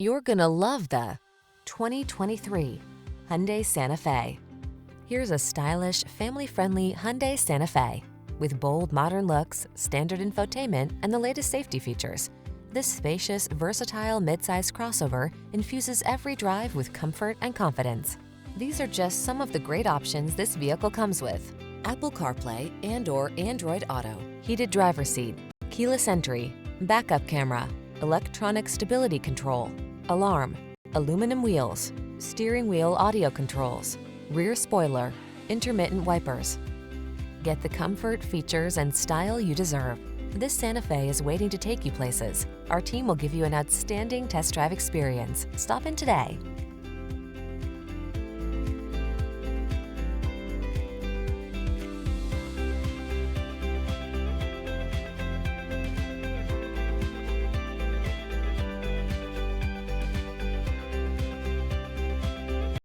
You're gonna love the 2023 Hyundai Santa Fe. Here's a stylish, family-friendly Hyundai Santa Fe. With bold, modern looks, standard infotainment, and the latest safety features. This spacious, versatile midsize crossover infuses every drive with comfort and confidence. These are just some of the great options this vehicle comes with: Apple CarPlay and/or Android Auto, heated driver's seat, keyless entry, backup camera, electronic stability control, alarm, aluminum wheels, steering wheel audio controls, rear spoiler, intermittent wipers. Get the comfort, features, and style you deserve. This Santa Fe is waiting to take you places. Our team will give you an outstanding test drive experience. Stop in today.